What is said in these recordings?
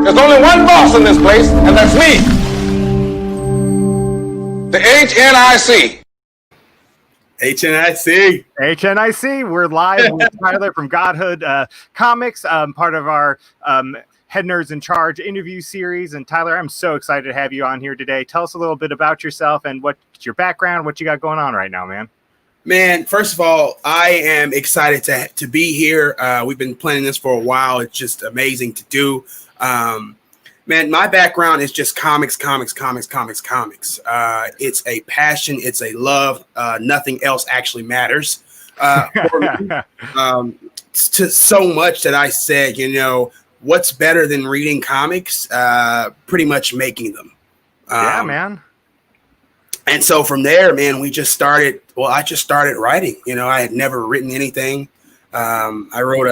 There's only one boss in this place, and that's me. The HNIC. HNIC. HNIC. We're live with Tyler from Godhood Comics, part of our Head Nerds in Charge interview series. And Tyler, I'm so excited to have you on here today. Tell us a little bit about yourself and what's your background, what you got going on right now, man. Man, first of all, I am excited to be here. We've been planning this for a while. It's just amazing to do. Man, my background is just comics. It's a passion. It's a love. Nothing else actually matters. For me, to so much that I said, you know, what's better than reading comics? Pretty much making them. Yeah, man. And so from there, man, we just started. Well, I just started writing. You know, I had never written anything. I wrote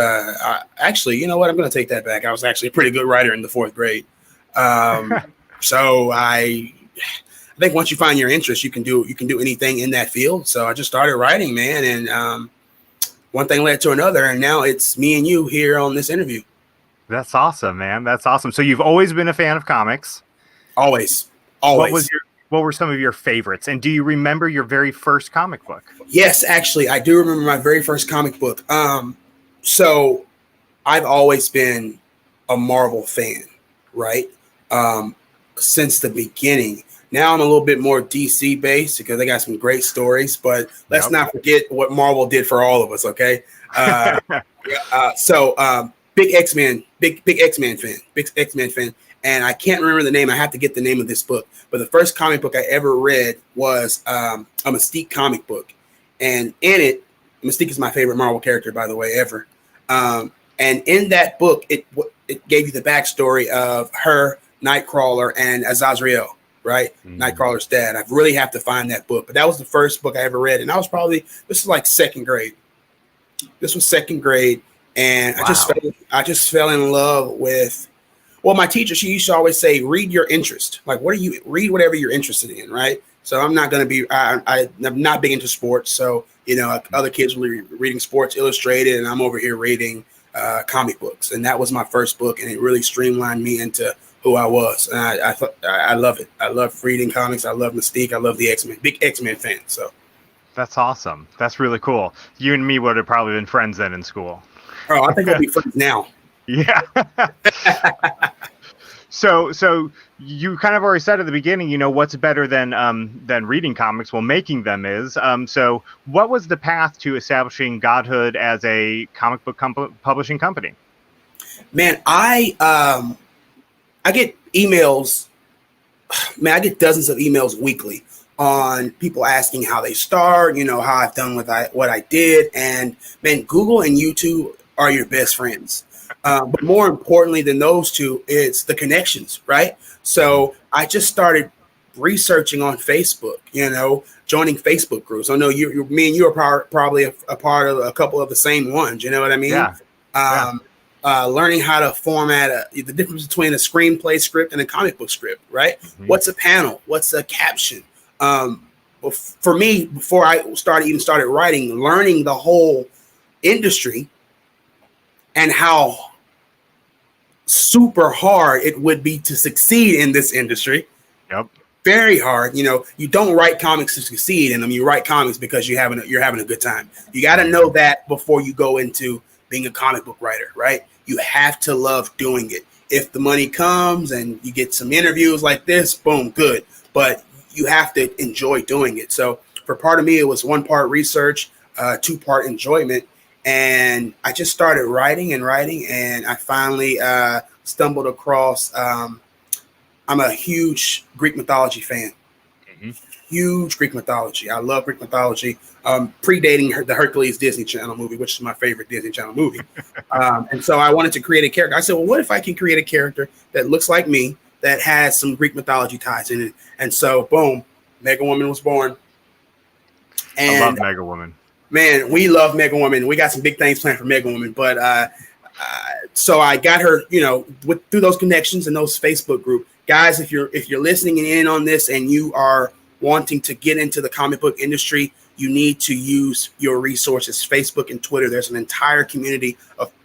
actually, you know what? I'm going to take that back. I was actually a pretty good writer in the 4th grade. So I think once you find your interest, you can do anything in that field. So I just started writing, man. And one thing led to another. And now it's me and you here on this interview. That's awesome, man. That's awesome. So you've always been a fan of comics. Always. What were some of your favorites? And do you remember your very first comic book? Yes, actually, I do remember my very first comic book. So I've always been a Marvel fan, right? Since the beginning. Now I'm a little bit more DC based because they got some great stories, but let's not forget what Marvel did for all of us. Okay. So big X-Men fan. And I can't remember the name. I have to get the name of this book. But the first comic book I ever read was a Mystique comic book. And in it, Mystique is my favorite Marvel character, by the way, ever. And in that book, it gave you the backstory of her, Nightcrawler, and Azazriel, right? Mm-hmm. Nightcrawler's dad. I really have to find that book. But that was the first book I ever read. And I was this is like 2nd grade. This was 2nd grade. And wow. I just fell in love with... Well, my teacher, she used to always say, read your interest. Like, read whatever you're interested in, right? So I'm not going to be, I'm not big into sports. So, you know, other kids will be reading Sports Illustrated and I'm over here reading comic books. And that was my first book. And it really streamlined me into who I was. And I love it. I love reading comics. I love Mystique. I love the X-Men, big X-Men fan. So that's awesome. That's really cool. You and me would have probably been friends then in school. Oh, I think we'll be friends now. Yeah. So you kind of already said at the beginning, you know, what's better than reading comics? Well, making them is. So what was the path to establishing Godhood as a comic book publishing company? Man, I get emails. Man, I get dozens of emails weekly on people asking how they start, you know, how I've done what I did. And man, Google and YouTube are your best friends. But more importantly than those two, it's the connections, right? So I just started researching on Facebook, you know, joining Facebook groups. I know me and you are probably a part of a couple of the same ones. You know what I mean? Yeah. Learning how to format the difference between a screenplay script and a comic book script, right? Mm-hmm. What's a panel? What's a caption? For me, before I started writing, learning the whole industry and how super hard it would be to succeed in this industry. Yep. Very hard. You know, you don't write comics to succeed in them. You write comics because you're having a good time. You got to know that before you go into being a comic book writer, right? You have to love doing it. If the money comes and you get some interviews like this, boom, good. But you have to enjoy doing it. So for part of me, it was 1 part research, 2 part enjoyment. And I just started writing, and I finally stumbled across. I'm a huge Greek mythology fan. Mm-hmm. Huge Greek mythology. I love Greek mythology. Predating the Hercules Disney Channel movie, which is my favorite Disney Channel movie. And so I wanted to create a character. I said, well, what if I can create a character that looks like me, that has some Greek mythology ties in it? And so, boom, Mega Woman was born. And I love Mega Woman. Man, we love Mega Woman. We got some big things planned for Mega Woman. But so I got her, you know, through those connections and those Facebook group. Guys, if you're listening in on this and you are wanting to get into the comic book industry, you need to use your resources, Facebook and Twitter. There's an entire community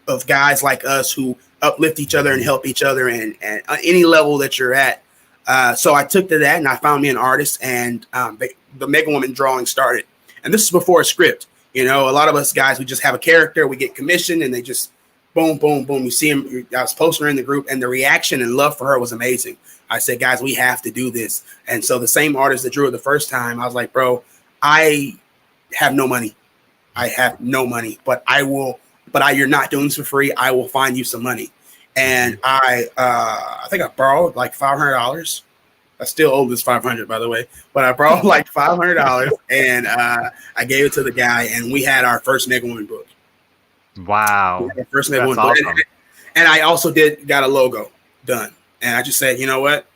of guys like us who uplift each other and help each other and on any level that you're at. So I took to that and I found me an artist, and the Mega Woman drawing started. And this is before a script. You know, a lot of us guys, we just have a character, we get commissioned, and they just boom, boom, boom. You see him. I was posting her in the group, and the reaction and love for her was amazing. I said, guys, we have to do this. And so the same artist that drew it the first time, I was like, bro, I have no money. I have no money, but I will. But you're not doing this for free. I will find you some money. And I think I borrowed like $500. I still owe this $500, by the way, but I borrowed like $500 and I gave it to the guy, and we had our first Mega Woman book. Wow. First Mega Woman awesome. book. And I also got a logo done. And I just said, you know what?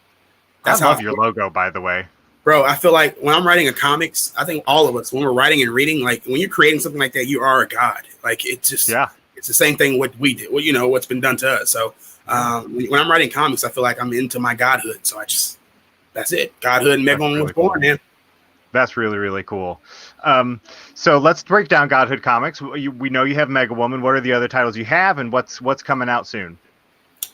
I love your logo, by the way. Bro, I feel like when I'm writing a comics, I think all of us, when we're writing and reading, like when you're creating something like that, you are a god. Like it's just, it's the same thing what we did. Well, you know, what's been done to us. So when I'm writing comics, I feel like I'm into my godhood. So that's it. Godhood and Mega Woman was born, man. That's really, really cool. So let's break down Godhood Comics. We know you have Mega Woman. What are the other titles you have, and what's coming out soon?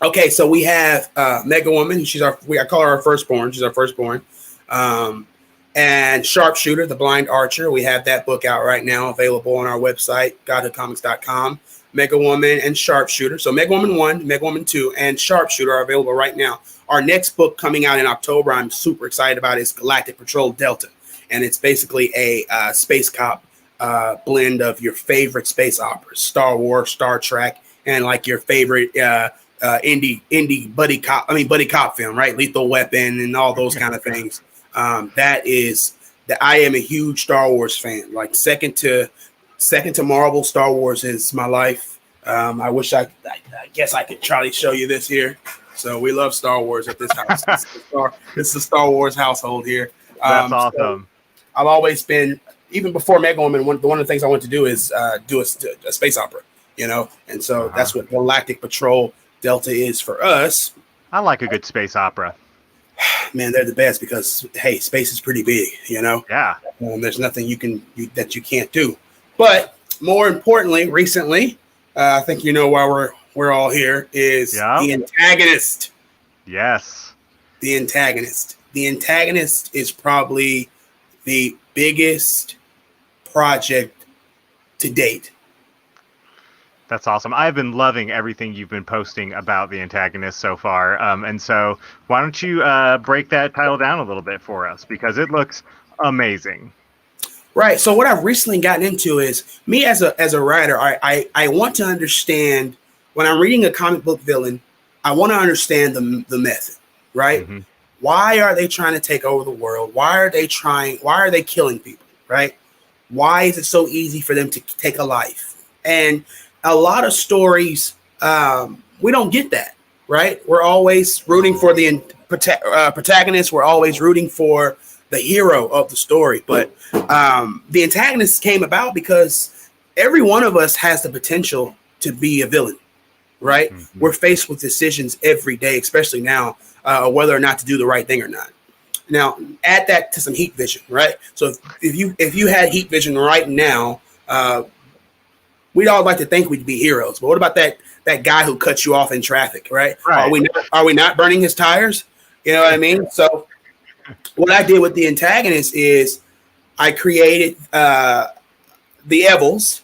Okay, so we have Mega Woman. I call her our firstborn. She's our firstborn. And Sharpshooter, the Blind Archer. We have that book out right now, available on our website, godhoodcomics.com. Mega Woman and Sharpshooter. So Mega Woman 1, Mega Woman 2, and Sharpshooter are available right now. Our next book coming out in October, I'm super excited about, is Galactic Patrol Delta. And it's basically a space cop blend of your favorite space operas, Star Wars, Star Trek, and like your favorite indie buddy cop film, right? Lethal Weapon and all those kind of things. I am a huge Star Wars fan. Like second to Marvel, Star Wars is my life. I guess I could try to show you this here. So we love Star Wars at this house. This is a Star Wars household here. That's awesome. So I've always been, even before Mega Woman, one of the things I want to do is do a space opera, you know? And so that's what Galactic Patrol Delta is for us. I like a good space opera. Man, they're the best because, hey, space is pretty big, you know? Yeah. There's nothing that you can't do. But more importantly, recently, I think you know why we're all here, is the Antagonist. Yes. The Antagonist. The Antagonist is probably the biggest project to date. That's awesome. I've been loving everything you've been posting about the Antagonist so far. And so why don't you break that title down a little bit for us, because it looks amazing. Right. So what I've recently gotten into is, me as a writer, I want to understand, when I'm reading a comic book villain, I want to understand the method, right? Mm-hmm. Why are they trying to take over the world? Why are they killing people, right? Why is it so easy for them to take a life? And a lot of stories, we don't get that, right? We're always rooting for the protagonist. We're always rooting for the hero of the story. But the Antagonist came about because every one of us has the potential to be a villain, right? Mm-hmm. We're faced with decisions every day, especially now, whether or not to do the right thing or not. Now, add that to some heat vision, right? So if you had heat vision right now, we'd all like to think we'd be heroes. But what about that guy who cuts you off in traffic, right? Are we not burning his tires? You know what I mean? So what I did with the Antagonist is I created the Evils,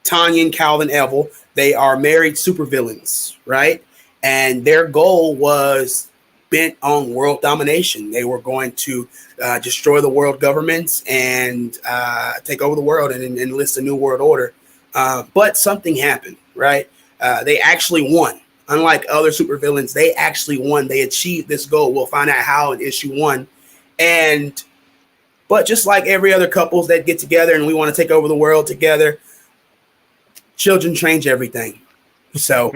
Tanya and Calvin Evil. They are married supervillains, right? And their goal was bent on world domination. They were going to destroy the world governments and take over the world and enlist a new world order. But something happened, right? They actually won. Unlike other supervillains, they actually won. They achieved this goal. We'll find out how in issue 1. But just like every other couples that get together and we want to take over the world together, children change everything. So,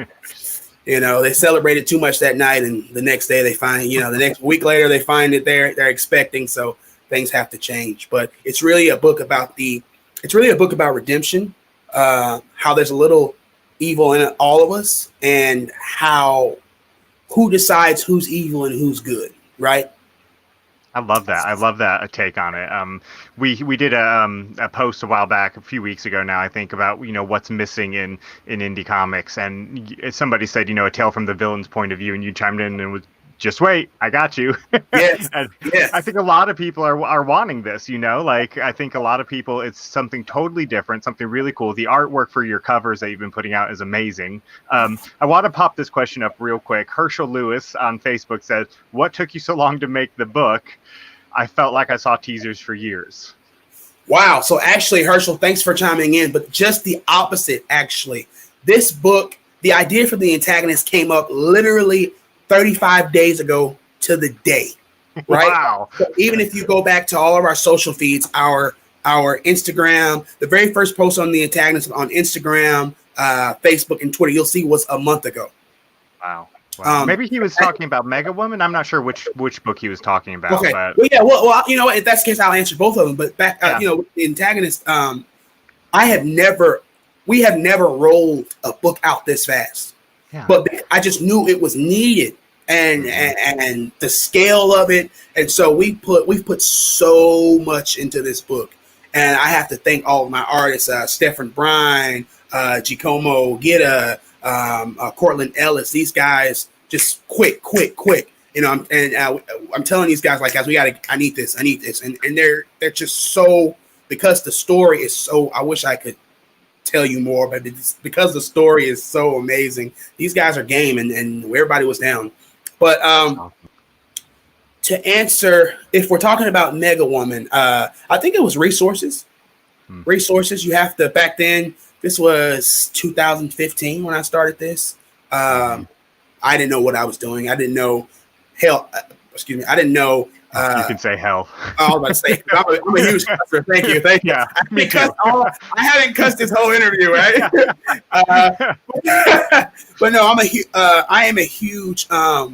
they celebrated too much that night, and the next day they find, the next week later they find that they're expecting. So things have to change. But it's really a book about redemption. How there's a little evil in all of us, and who decides who's evil and who's good, right? I love that. I love that take on it. We did a post a while back, a few weeks ago now, I think, about what's missing in indie comics, and somebody said a tale from the villain's point of view, and you chimed in and was just wait, I got you. Yes, And yes. I think a lot of people are wanting this. Like I think a lot of people, it's something totally different, something really cool. The artwork for your covers that you've been putting out is amazing. I want to pop this question up real quick. Herschel Lewis on Facebook says, "What took you so long to make the book? I felt like I saw teasers for years." Wow. So actually, Herschel, thanks for chiming in, but just the opposite, actually. This book, the idea for the Antagonist came up literally 35 days ago to the day, right? Wow. So even if you go back to all of our social feeds, our Instagram, the very first post on the Antagonist on Instagram, Facebook, and Twitter, you'll see was a month ago. Wow. Wow. Maybe he was talking about Mega Woman. I'm not sure which book he was talking about. Okay. But Well, yeah. Well, you know what? If that's the case, I'll answer both of them. But back, with the Antagonist, we have never rolled a book out this fast. Yeah. But I just knew it was needed, and the scale of it, and so we've put so much into this book, and I have to thank all of my artists, Stephen Bryan, Giacomo Gitta, Cortland Ellis. These guys just quick. I'm telling these guys, like, guys, I need this, and they're just so, because the story is so. I wish I could tell you more, but it's because the story is so amazing. These guys are game, and everybody was down. But to answer, if we're talking about Mega Woman, I think it was resources. Resources. You have to, back then, this was 2015 when I started this. I didn't know what I was doing. I didn't know I didn't know. You can say hell. I was about to say, I'm a huge cusser. Thank you. Yeah, I haven't cussed this whole interview, right? But no, I am a huge. I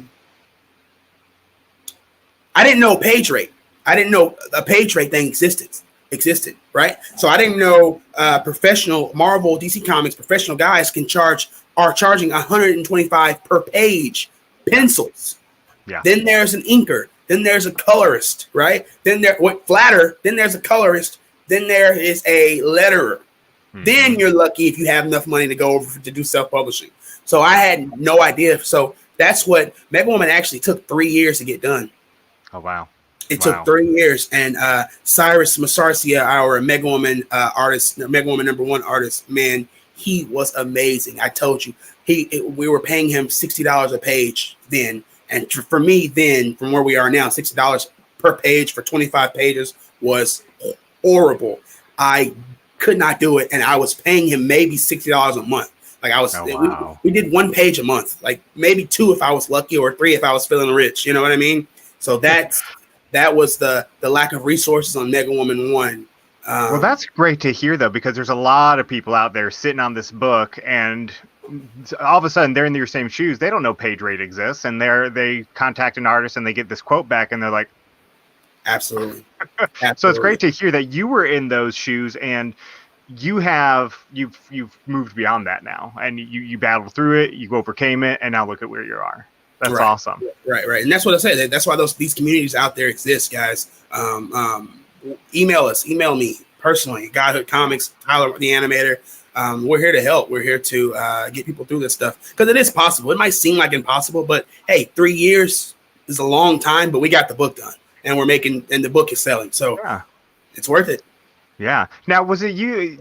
didn't know page rate. I didn't know a page rate thing existed, right? So I didn't know professional Marvel, DC Comics professional guys are charging $125 per page pencils. Yeah. Then there's an inker. Then there's a colorist, right? Then there's a colorist. Then there is a letterer. Mm-hmm. Then you're lucky if you have enough money to go over to do self-publishing. So I had no idea. So that's what Mega Woman actually took 3 years to get done. Oh, wow. It took 3 years. And Cyrus Masarcia, our Mega Woman artist, Mega Woman #1 artist, man, he was amazing. I told you, we were paying him $60 a page then. And for me then, from where we are now, $60 per page for 25 pages was horrible. I could not do it. And I was paying him maybe $60 a month. Like we did 1 page a month, like maybe 2 if I was lucky, or 3 if I was feeling rich. You know what I mean? So that was the lack of resources on Mega Woman 1. Well, that's great to hear, though, because there's a lot of people out there sitting on this book, and all of a sudden they're in your same shoes. They don't know page rate exists, and they contact an artist and they get this quote back, and they're like, absolutely. So it's great to hear that you were in those shoes, and you've moved beyond that now, and you battled through it, you overcame it, and now look at where you are. That's awesome. Right. And that's what I said. That's why these communities out there exist, guys. Email me personally, Godhood Comics, Tyler the Animator. We're here to help. We're here to get people through this stuff, because it is possible. It might seem like impossible, but hey, 3 years is a long time, but we got the book done, and and the book is selling. So it's worth it. Yeah. Now, was it you?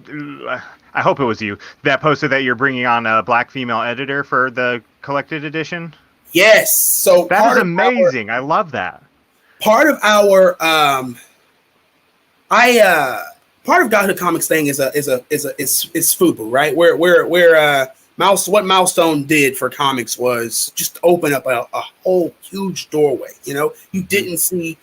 I hope it was you that posted that you're bringing on a black female editor for the collected edition. Yes. So that is amazing. I love that. Part of our part of Godhood Comics thing is FUBU, right? Where what Milestone did for comics was just open up a whole huge doorway. You know, you didn't see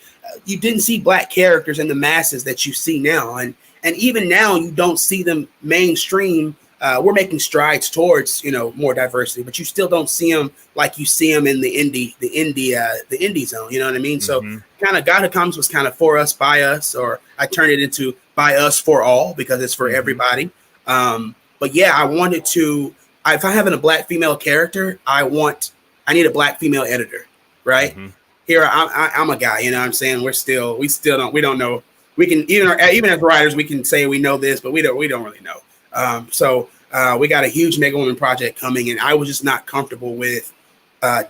black characters in the masses that you see now, and even now you don't see them mainstream. We're making strides towards more diversity, but you still don't see them like you see them in the indie zone. You know what I mean? Mm-hmm. So kind of Godhood Comics was kind of for us, by us, or I turned it into by us for all, because it's for everybody. But yeah, I wanted to. If I have a black female character, I need a black female editor, right? Mm-hmm. here I'm a guy. You know what I'm saying? We still don't know. We can even as writers we can say we know this, but we don't really know. So we got a huge Mega Woman project coming, and I was just not comfortable with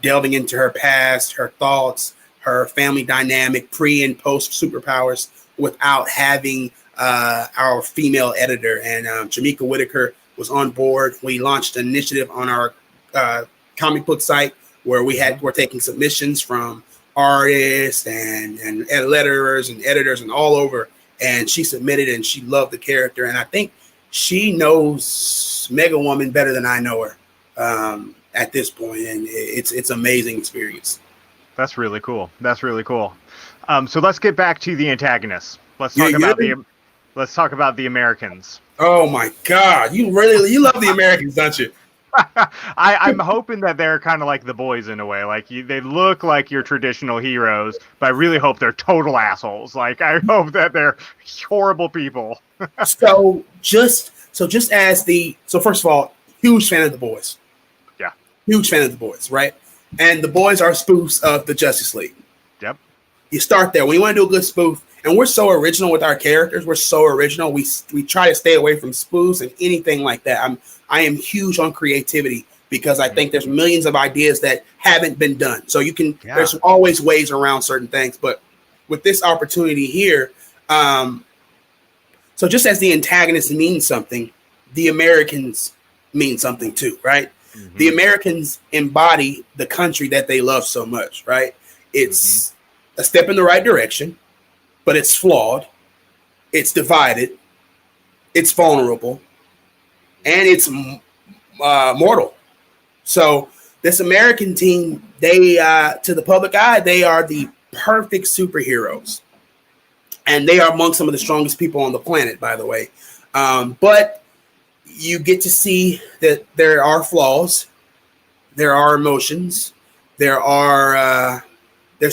delving into her past, her thoughts, her family dynamic, pre and post superpowers, without having our female editor. And Jamaica Whitaker was on board. We launched an initiative on our comic book site where we're taking submissions from artists and letterers and editors and all over. And she submitted, and she loved the character. And I think she knows Mega Woman better than I know her at this point, and it's amazing experience. That's really cool. So let's get back to the antagonists. Let's talk about the Americans. Oh my God, you love the Americans, don't you? I'm hoping that they're kind of like the boys in a way. Like they look like your traditional heroes, but I really hope they're total assholes. Like I hope that they're horrible people. So first of all, huge fan of the boys. Yeah, huge fan of the boys, right? And the boys are spoofs of the Justice League. Yep. You start there when you want to do a good spoof, and we're so original with our characters. We're so original. We try to stay away from spoofs and anything like that. I am huge on creativity because I think there's millions of ideas that haven't been done. So there's always ways around certain things. But with this opportunity here, so just as the antagonist means something, the Americans mean something too, right? Mm-hmm. The Americans embody the country that they love so much, right? It's a step in the right direction, but it's flawed, it's divided, it's vulnerable, and it's mortal. So this American team, they to the public eye, they are the perfect superheroes. And they are among some of the strongest people on the planet, by the way. But you get to see that there are flaws, there are emotions, there's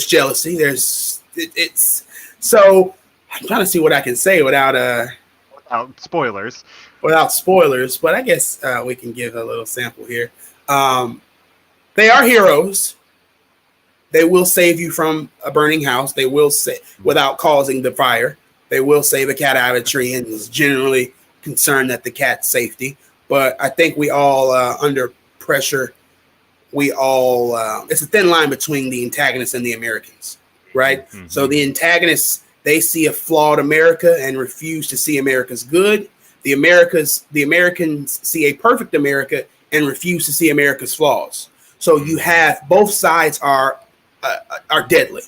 jealousy, so I'm trying to see what I can say without spoilers. Without spoilers, but I guess we can give a little sample here. They are heroes. They will save you from a burning house. They will without causing the fire. They will save a cat out of a tree and is generally concerned that the cat's safety. But I think we all under pressure. It's a thin line between the antagonists and the Americans, right? Mm-hmm. So the antagonists, they see a flawed America and refuse to see America's good. The Americans see a perfect America and refuse to see America's flaws. So you have both sides are deadly,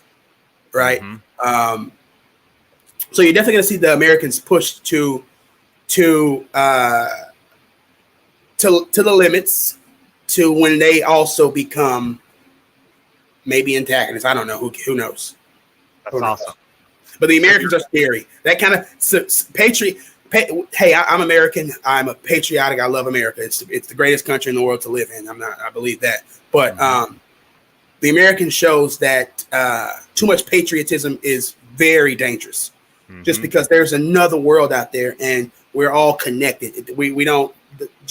right? Mm-hmm. So you're definitely going to see the Americans pushed to the limits, to when they also become maybe antagonists. I don't know. Who knows? That's awesome. But the Americans are scary. That kind of patriot. Hey, I'm American. I'm a patriotic. I love America. It's the greatest country in the world to live in. I believe that. But the American shows that too much patriotism is very dangerous. Mm-hmm. Just because there's another world out there, and we're all connected. We don't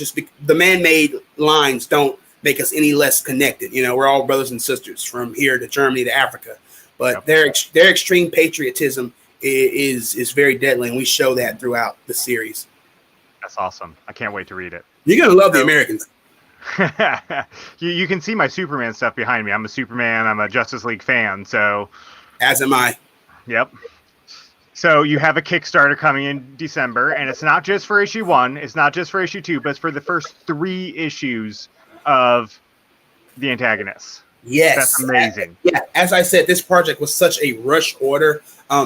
the man-made lines don't make us any less connected. You know, we're all brothers and sisters from here to Germany to Africa. But their extreme patriotism is very deadly, and we show that throughout the series. That's awesome. I can't wait to read it. You're gonna love the Americans. You can see my Superman stuff behind me. I'm a Superman. I'm a Justice League fan. So, as am I. Yep. So you have a Kickstarter coming in December, and it's not just for issue 1, it's not just for issue 2, but it's for the first 3 issues of the Antagonists. Yes. That's amazing. As I said, this project was such a rush order.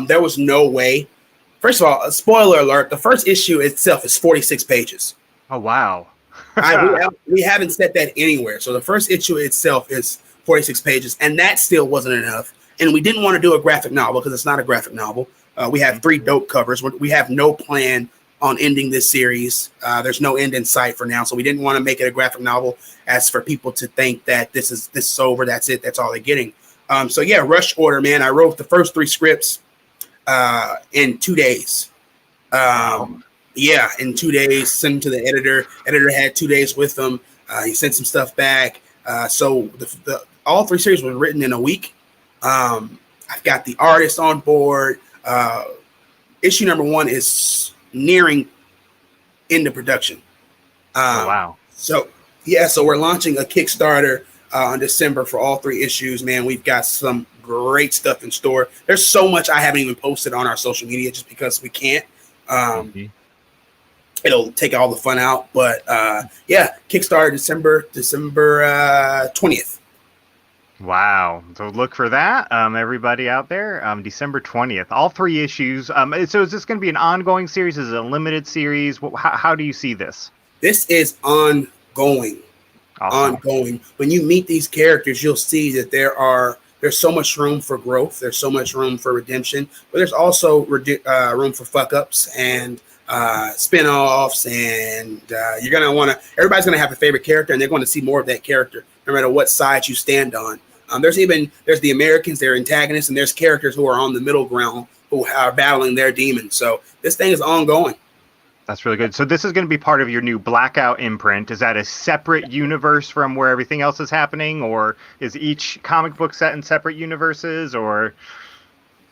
There was no way. First of all, a spoiler alert, the first issue itself is 46 pages. Oh, wow. We haven't said that anywhere. So the first issue itself is 46 pages, and that still wasn't enough. And we didn't want to do a graphic novel because it's not a graphic novel. We have 3 dope covers. We have no plan on ending this series. There's no end in sight for now, so we didn't want to make it a graphic novel as for people to think that this is over. That's it. That's all they're getting. So yeah, rush order, man. I wrote the first 3 scripts in 2 days. Yeah, in 2 days. Sent them to the editor. Editor had 2 days with them. He sent some stuff back. So all 3 series were written in a week. I've got the artist on board. Issue number 1 is nearing into production. Oh, wow. So we're launching a Kickstarter in December for all 3 issues. Man, we've got some great stuff in store. There's so much I haven't even posted on our social media just because we can't. It'll take all the fun out. But Kickstarter December 20th. Wow. So look for that, everybody out there, December 20th. All 3 issues. So is this going to be an ongoing series? Is it a limited series? How do you see this? This is ongoing. Awesome. Ongoing. When you meet these characters, you'll see that there's so much room for growth. There's so much room for redemption, but there's also room for fuck ups and spin-offs. And everybody's going to have a favorite character, and they're going to see more of that character no matter what side you stand on. There's the Americans, they're antagonists, and there's characters who are on the middle ground who are battling their demons. So this thing is ongoing. That's really good. So this is going to be part of your new Blackout imprint. Is that a separate universe from where everything else is happening, or is each comic book set in separate universes? Or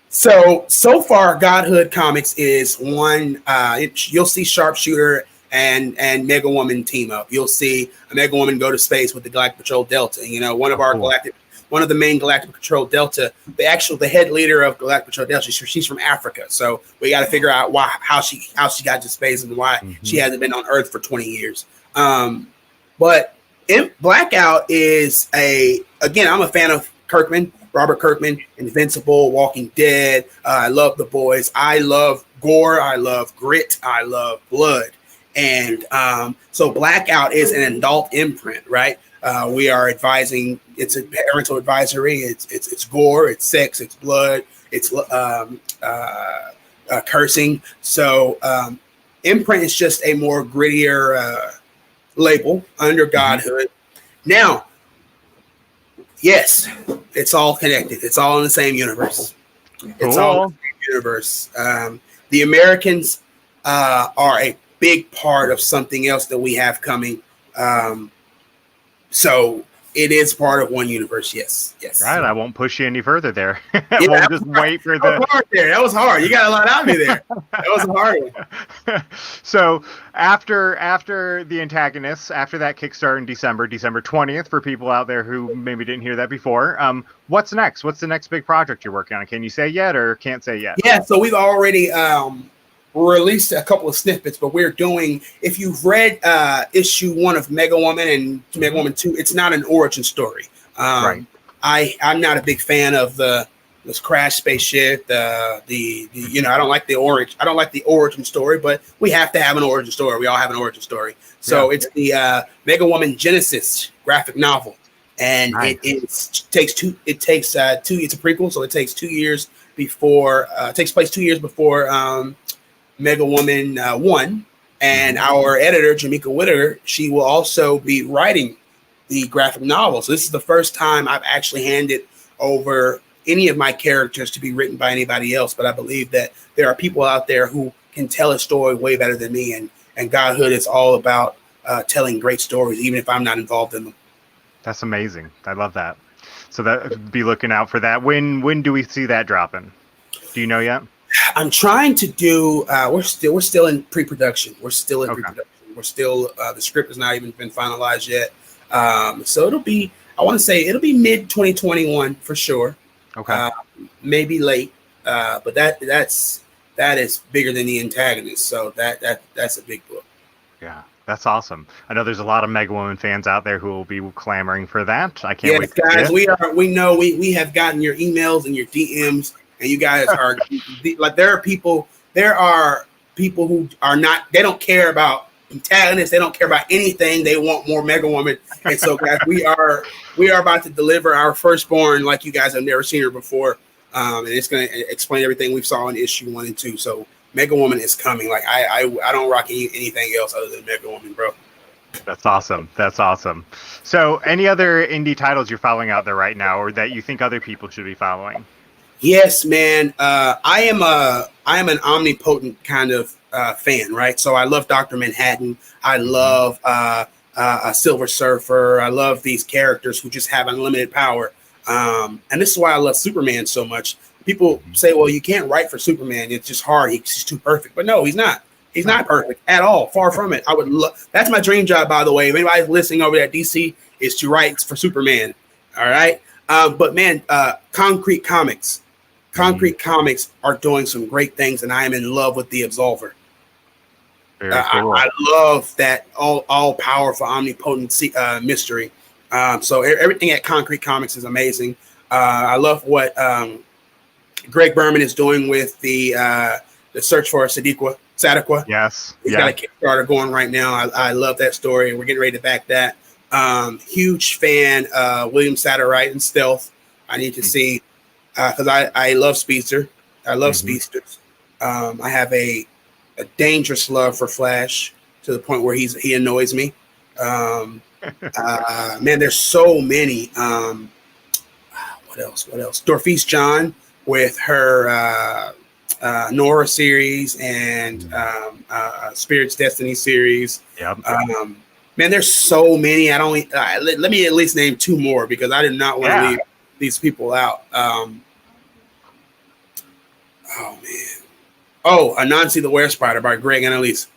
so far, Godhood Comics is one. You'll see Sharpshooter and Mega Woman team up. You'll see a Mega Woman go to space with the Galactic Patrol Delta. One of the main Galactic Patrol Delta, the head leader of Galactic Patrol Delta, she's from Africa. So we got to figure out how she got to space and why she hasn't been on Earth for 20 years. But Blackout is I'm a fan of Robert Kirkman, Invincible, Walking Dead. I love The Boys. I love gore. I love grit. I love blood. And so Blackout is an adult imprint, right? We are advising. It's a parental advisory. It's gore. It's sex. It's blood. It's cursing. So imprint is just a more grittier label under Godhood. Now, yes, it's all connected. It's all in the same universe. It's all in the same universe. The Americans are a big part of something else that we have coming. So it is part of one universe. Yes. Right. I won't push you any further there. We'll just wait for that was hard. You got a lot out of me there. That was a hard one. So after the Antagonists, after that Kickstarter in December 20th, for people out there who maybe didn't hear that before, what's next? What's the next big project you're working on? Can you say yet or can't say yet? Yeah. So we've already released a couple of snippets, but we're doing, if you've read issue 1 of Mega Woman and Mega Woman 2, it's not an origin story. Right. I'm not a big fan of this crash spaceship. I don't like the origin story, but we have to have an origin story. We all have an origin story. So it's the Mega Woman Genesis graphic novel, and it takes 2. It's a prequel, so it takes 2 years before. Takes place 2 years before Mega Woman 1, and our editor Jamaica Whittaker, she will also be writing the graphic novel. So this is the first time I've actually handed over any of my characters to be written by anybody else. But I believe that there are people out there who can tell a story way better than me, and Godhood is all about telling great stories, even if I'm not involved in them. That's amazing. I love that. So that be looking out for that. When do we see that dropping? Do you know yet? I'm trying to do. We're still in pre-production. We're still in pre-production. We're still. The script has not even been finalized yet. So it'll be. I want to say it'll be mid 2021 for sure. Okay. Maybe late. But that is bigger than the Antagonist. So that's a big book. Yeah, that's awesome. I know there's a lot of Mega Woman fans out there who will be clamoring for that. I can't wait. Guys, we have gotten your emails and your DMs. And you guys are like, there are people who are not, they don't care about Antagonists. They don't care about anything. They want more Mega Woman. And so guys, we are about to deliver our firstborn like you guys have never seen her before. And it's going to explain everything we saw in issue 1 and 2. So Mega Woman is coming. Like I don't rock anything else other than Mega Woman, bro. That's awesome. So any other indie titles you're following out there right now, or that you think other people should be following? Yes, man. I am an omnipotent kind of fan, right? So I love Dr. Manhattan. I love Silver Surfer. I love these characters who just have unlimited power. And this is why I love Superman so much. People say, well, you can't write for Superman. It's just hard. He's just too perfect. But no, he's not. He's not perfect at all. Far from it. I would love. That's my dream job, by the way. If anybody's listening over at DC, is to write for Superman. All right. But man, Concrete Comics are doing some great things, and I am in love with the Absolver. Cool. I love that all powerful, omnipotent mystery. So everything at Concrete Comics is amazing. I love what Greg Berman is doing with the search for Sadiqa. Yes. He's got a Kickstarter going right now. I love that story, and we're getting ready to back that. Huge fan of William Satterwright and Stealth. I need to see because I love Speedster. I love Speedsters. I have a dangerous love for Flash to the point where he annoys me. Man, there's so many. What else? Dorfease John with her Nora series and Spirit's Destiny series. Yep. Man, there's so many. Let me at least name two more because I did not want to leave these people out. Oh man. Oh, Anansi the Werespider by Greg and Elise.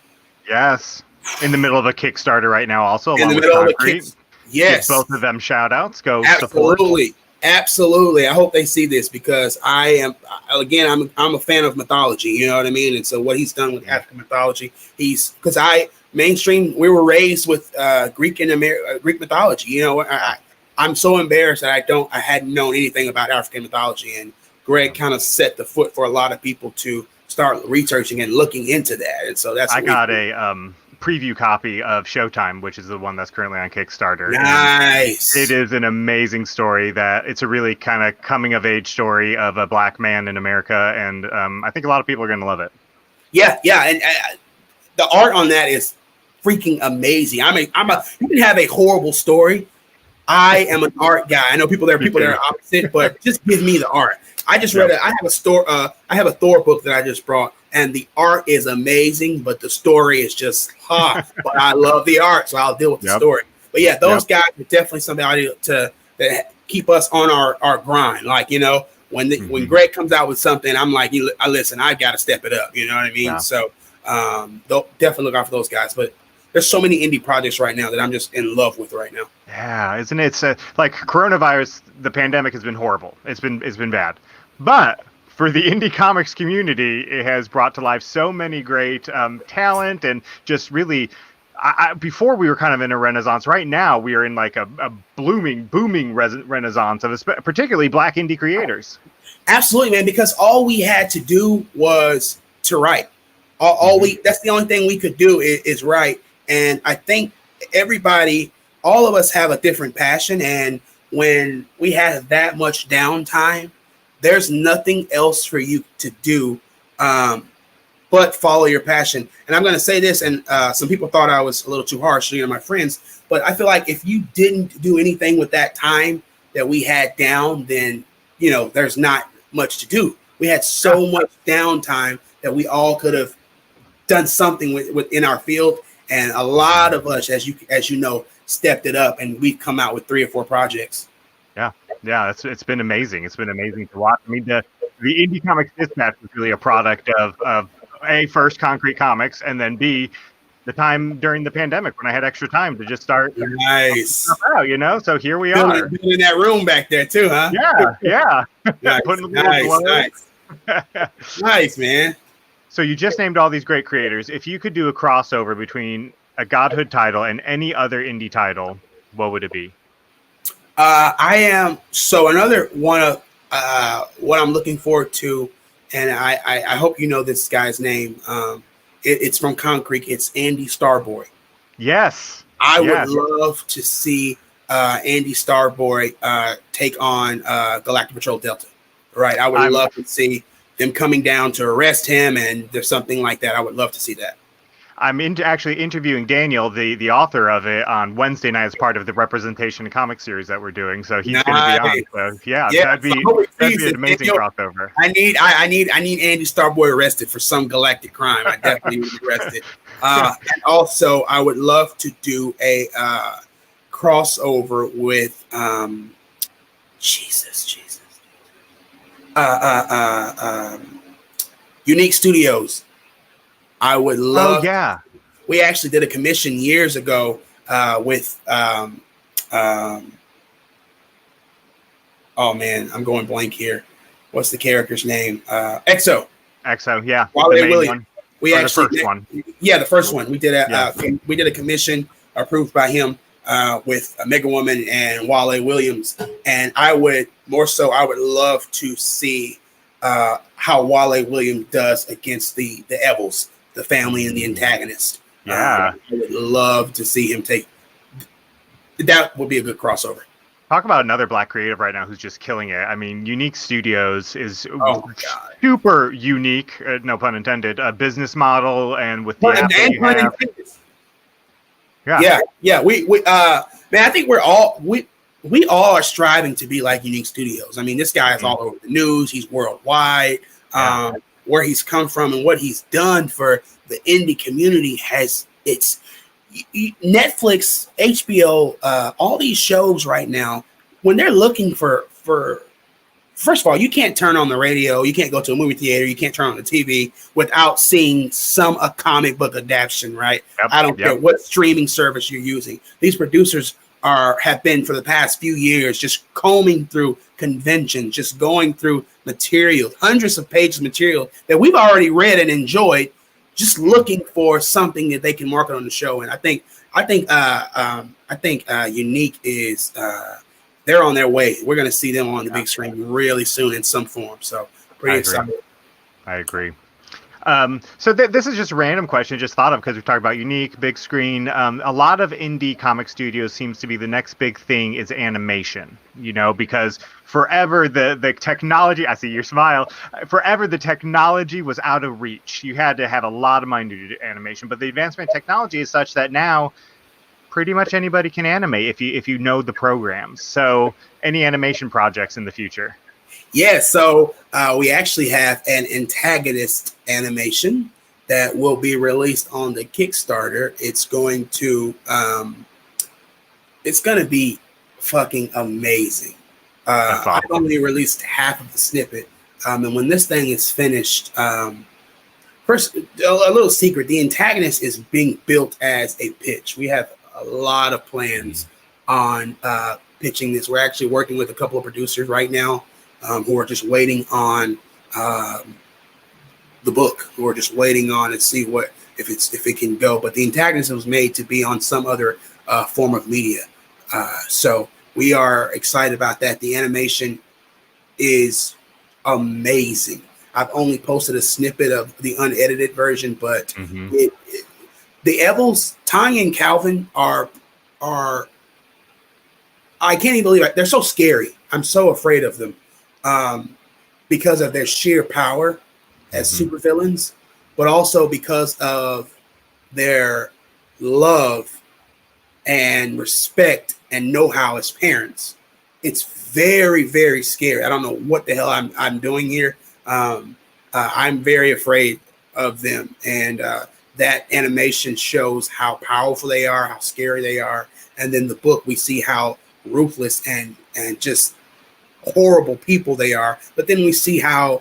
Yes. In the middle of a Kickstarter right now, also. In the middle of a Kickstarter. Yes. Give both of them shout outs. Go Absolutely. Support. Absolutely. I hope they see this because I'm a fan of mythology, you know what I mean? And so what he's done with African mythology, because mainstream, we were raised with Greek mythology. You know, I'm so embarrassed that I hadn't known anything about African mythology, and Greg kind of set the foot for a lot of people to start researching and looking into that. And so that's I got a preview copy of Showtime, which is the one that's currently on Kickstarter. Nice. And it is an amazing story. That it's a really kind of coming of age story of a black man in America, and I think a lot of people are going to love it. Yeah, and the art on that is freaking amazing. You can have a horrible story. I am an art guy. I know there are opposite, but just give me the art. I just read I have a Thor book that I just brought, and the art is amazing, but the story is just but I love the art, so I'll deal with the story. But yeah, those guys are definitely somebody to keep us on our grind. Like, you know, when Greg comes out with something, I'm like, listen, I got to step it up. You know what I mean? Yeah. So definitely look out for those guys. But there's so many indie projects right now that I'm just in love with right now. Yeah, isn't it? Like coronavirus, the pandemic has been horrible. It's been bad. But for the indie comics community, it has brought to life so many great talent and just really. Before we were kind of in a renaissance. Right now, we are in like a booming renaissance of particularly Black indie creators. Absolutely, man. Because all we had to do was to write. That's the only thing we could do is write. And I think all of us have a different passion. And when we have that much downtime, there's nothing else for you to do but follow your passion. And I'm going to say this, and some people thought I was a little too harsh, my friends, but I feel like if you didn't do anything with that time that we had down, then, there's not much to do. We had so much downtime that we all could have done something within our field. And a lot of us, as you know, stepped it up, and we've come out with 3 or 4 projects. Yeah, it's been amazing. It's been amazing to watch. I mean, the Indie Comics Dispatch was really a product of A, first Concrete Comics, and then B, the time during the pandemic when I had extra time to just start stuff out, so here we are. Building that room back there too, huh? Yeah. Nice. Nice, man. So you just named all these great creators. If you could do a crossover between a Godhood title and any other indie title, what would it be? Another one of what I'm looking forward to, and I hope you know this guy's name. It's from Concrete. It's Andy Starboy. Yes. I would love to see Andy Starboy take on Galactic Patrol Delta. Right. I would love to see them coming down to arrest him, and there's something like that. I would love to see that. I'm actually interviewing Daniel, the author of it, on Wednesday night as part of the Representation Comic series that we're doing. So he's going to be on. So that'd be an amazing crossover. I need Andy Starboy arrested for some galactic crime. I definitely would be arrested. And also, I would love to do a crossover with Jesus. Unique Studios. I would Oh love. yeah. We actually did a commission years ago with. Oh man, I'm going blank here. What's the character's name? EXO. EXO, yeah, the Wale main Williams. one. We Or actually, the first one. yeah, the first one. We did Yeah. we did a commission approved by him with Mega Woman and Wale Williams, and I would love to see how Wale Williams does against the Evils, the family, and the antagonist. Yeah. I would love to see him take. That would be a good crossover. Talk about another Black creative right now who's just killing it. I mean, Unique Studios is super unique, no pun intended, a business model, and with the app that you have. Yeah. We man, I think we all are striving to be like Unique Studios. I mean, this guy is all over the news. He's worldwide. Where he's come from and what he's done for the indie community it's Netflix, HBO, all these shows right now, when they're looking for first of all, you can't turn on the radio, you can't go to a movie theater, you can't turn on the TV without seeing a comic book adaptation, right? I don't care what streaming service you're using. These producers have been for the past few years just combing through conventions, just going through material, hundreds of pages of material that we've already read and enjoyed, just looking for something that they can market on the show. And I think Unique is they're on their way. We're going to see them on the big screen really soon in some form. So pretty excited. I agree. So this is just a random question, just thought of because we talked about Unique, big screen. A lot of indie comic studios seems to be the next big thing is animation, because forever the technology, I see your smile, forever the technology was out of reach. You had to have a lot of money to do animation, but the advancement in technology is such that now pretty much anybody can animate if you know the programs. So any animation projects in the future? Yeah, so we actually have an Antagonist animation that will be released on the Kickstarter. It's going to be fucking amazing. Awesome. I've only released half of the snippet, and when this thing is finished, first a little secret: the Antagonist is being built as a pitch. We have a lot of plans on pitching this. We're actually working with a couple of producers right now. Who are just waiting on the book, who are just waiting on and see if it can go. But the Antagonist was made to be on some other form of media. So we are excited about that. The animation is amazing. I've only posted a snippet of the unedited version, but the Evils, Tanya and Calvin are I can't even believe it. They're so scary. I'm so afraid of them. Because of their sheer power as supervillains, but also because of their love and respect and know-how as parents. It's very, very scary. I don't know what the hell I'm doing here. I'm very afraid of them. And that animation shows how powerful they are, how scary they are. And then the book, we see how ruthless and just horrible people they are, but then we see how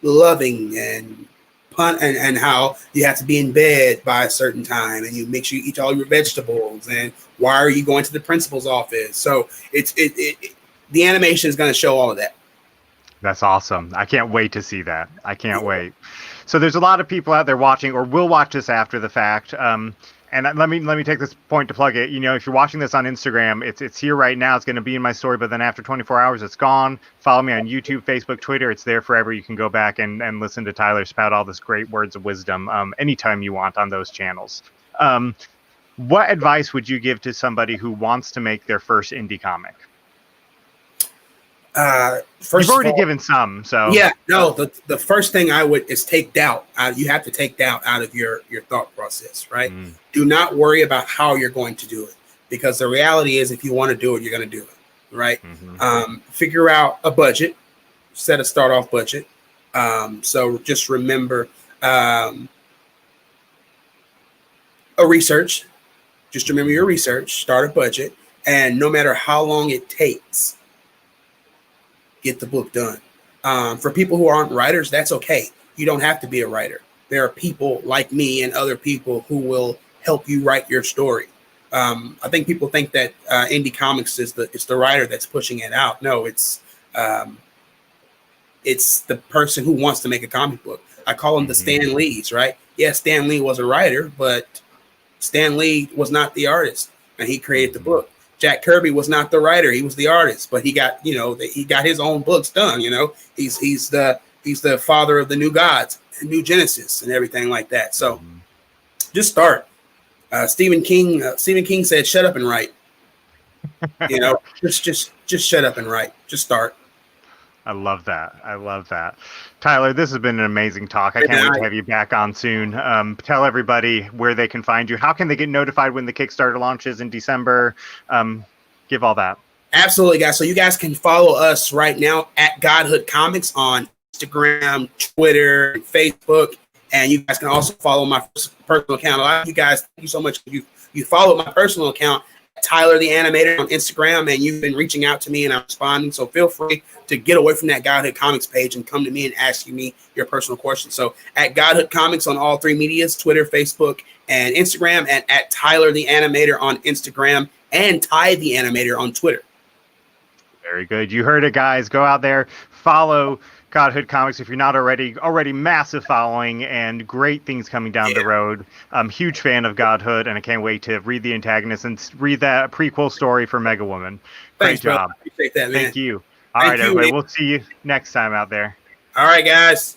loving and how you have to be in bed by a certain time and you make sure you eat all your vegetables, and why are you going to the principal's office? So the animation is going to show all of that. That's awesome. I can't wait to see that. I can't wait. So there's a lot of people out there watching or will watch this after the fact. And let me take this point to plug it. If you're watching this on Instagram, it's here right now. It's going to be in my story, but then after 24 hours, it's gone. Follow me on YouTube, Facebook, Twitter. It's there forever. You can go back and listen to Tyler spout all this great words of wisdom anytime you want on those channels. What advice would you give to somebody who wants to make their first indie comic? You've already given some, so yeah. No, the first thing I would is take doubt. You have to take doubt out of your thought process, right? Do not worry about how you're going to do it, because the reality is, if you want to do it, you're going to do it, right? Figure out a budget, set a start off budget. So just remember a research. Just remember your research. Start a budget, and no matter how long it takes, get the book done. For people who aren't writers, that's okay. You don't have to be a writer. There are people like me and other people who will help you write your story. I think people think that indie comics is the writer that's pushing it out. No, it's the person who wants to make a comic book. I call them the Stan Lees, right? Yeah, Stan Lee was a writer, but Stan Lee was not the artist, and he created the book. Jack Kirby was not the writer; he was the artist, but he got he got his own books done. He's the father of the New Gods, and New Genesis, and everything like that. So just start. Stephen King said, "Shut up and write." Just shut up and write. Just start. I love that. Tyler, this has been an amazing talk. I can't wait to have you back on soon. Tell everybody where they can find you. How can they get notified when the Kickstarter launches in December? Give all that. Absolutely, guys. So you guys can follow us right now at Godhood Comics on Instagram, Twitter, and Facebook. And you guys can also follow my personal account. A lot of you guys, thank you so much. You followed my personal account, Tyler the Animator, on Instagram, and you've been reaching out to me and I'm responding. So feel free to get away from that Godhood Comics page and come to me and ask me your personal questions. So at Godhood Comics on all three medias, Twitter, Facebook, and Instagram, and at Tyler the Animator on Instagram and Ty the Animator on Twitter. Very good. You heard it, guys. Go out there, follow Godhood Comics if you're not already massive following and great things coming down the road. I'm huge fan of Godhood, and I can't wait to read The Antagonist and read that prequel story for Mega Woman. Great job. Appreciate that, man. Thank you. All right, everybody. We'll see you next time out there. All right, guys.